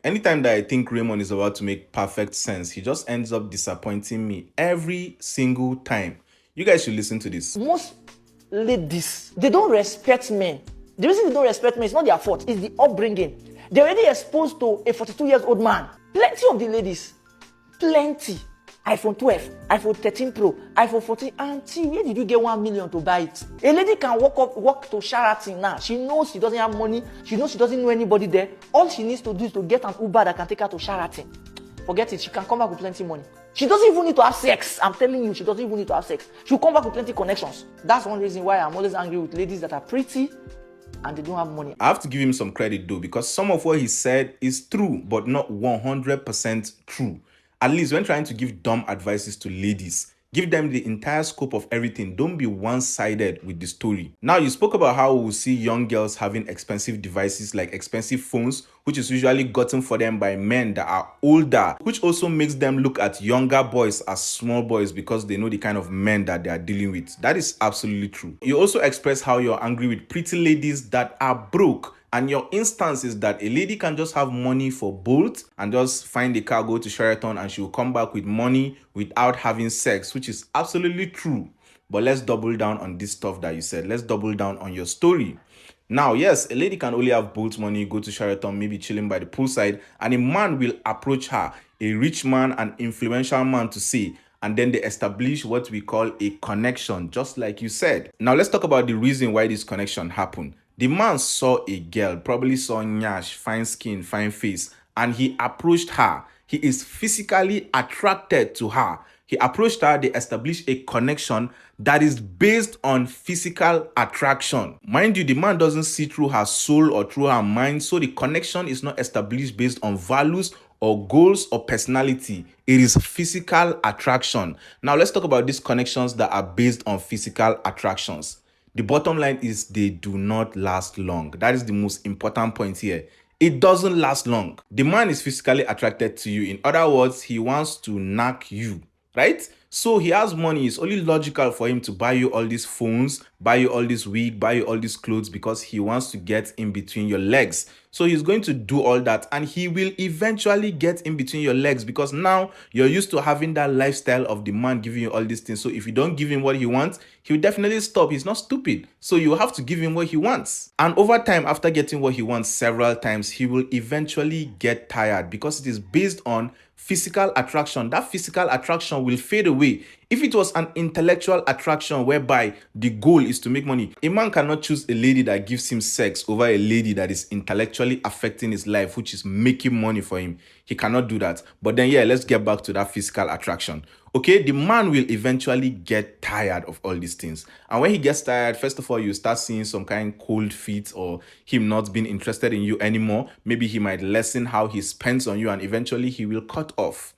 Anytime that I think Raymond is about to make perfect sense, he just ends up disappointing me every single time. You guys should listen to this. Most ladies, they don't respect men. The reason they don't respect men is not their fault, it's the upbringing. They're already exposed to a 42-year-old man. Plenty of the ladies, plenty. iPhone 12, iPhone 13 Pro, iPhone 14. Auntie, where did you get 1 million to buy it? A lady can walk to Sheraton now. She knows she doesn't have money. She knows she doesn't know anybody there. All she needs to do is to get an Uber that can take her to Sheraton. Forget it, she can come back with plenty money. She doesn't even need to have sex. I'm telling you, she doesn't even need to have sex. She'll come back with plenty connections. That's one reason why I'm always angry with ladies that are pretty and they don't have money. I have to give him some credit though, because some of what he said is true, but not 100% true. At least when trying to give dumb advices to ladies, give them the entire scope of everything. Don't be one-sided with the story. Now, you spoke about how we'll see young girls having expensive devices like expensive phones, which is usually gotten for them by men that are older, which also makes them look at younger boys as small boys because they know the kind of men that they are dealing with. That is absolutely true. You also express how you're angry with pretty ladies that are broke. And your instance is that a lady can just have money for Bolt and just find a car, go to Sheraton, and she will come back with money without having sex, which is absolutely true. But let's double down on this stuff that you said. Let's double down on your story. Now, yes, a lady can only have Bolt money, go to Sheraton, maybe chilling by the poolside, and a man will approach her, a rich man, an influential man, to say, and then they establish what we call a connection, just like you said. Now, let's talk about the reason why this connection happened. The man saw a girl, probably saw nyash, fine skin, fine face, and he approached her. He is physically attracted to her. He approached her, they established a connection that is based on physical attraction. Mind you, the man doesn't see through her soul or through her mind, so the connection is not established based on values or goals or personality. It is physical attraction. Now, let's talk about these connections that are based on physical attractions. The bottom line is they do not last long. That is the most important point here. It doesn't last long. The man is physically attracted to you. In other words, he wants to knock you, right? So he has money. It's only logical for him to buy you all these phones, buy you all this wig, buy you all these clothes, because he wants to get in between your legs. So he's going to do all that, and he will eventually get in between your legs because now you're used to having that lifestyle of the man giving you all these things. So if you don't give him what he wants, he'll definitely stop. He's not stupid. So you have to give him what he wants. And over time, after getting what he wants several times, he will eventually get tired because it is based on physical attraction. That physical attraction will fade away. If it was an intellectual attraction whereby the goal is to make money, a man cannot choose a lady that gives him sex over a lady that is intellectually affecting his life, which is making money for him. He cannot do that. But then, yeah, let's get back to that physical attraction. Okay, the man will eventually get tired of all these things. And when he gets tired, first of all, you start seeing some kind of cold feet or him not being interested in you anymore. Maybe he might lessen how he spends on you, and eventually he will cut off.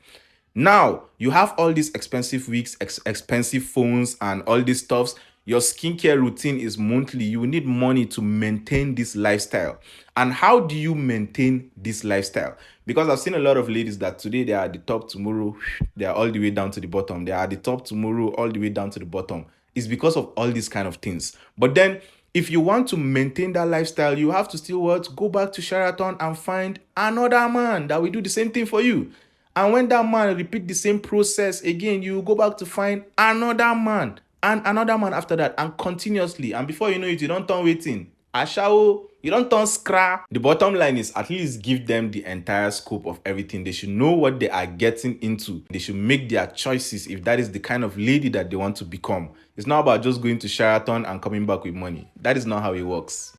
Now, you have all these expensive wigs, expensive phones, and all these stuffs. Your skincare routine is monthly. You need money to maintain this lifestyle. And how do you maintain this lifestyle? Because I've seen a lot of ladies that today they are at the top, tomorrow they are all the way down to the bottom. They are at the top tomorrow, all the way down to the bottom. It's because of all these kind of things. But then, if you want to maintain that lifestyle, you have to still go back to Sheraton and find another man that will do the same thing for you. And when that man repeat the same process again, you go back to find another man and another man after that, and continuously. And before you know it, you don't turn waiting. Ashao, you don't turn scrap. The bottom line is at least give them the entire scope of everything. They should know what they are getting into. They should make their choices if that is the kind of lady that they want to become. It's not about just going to Sheraton and coming back with money. That is not how it works.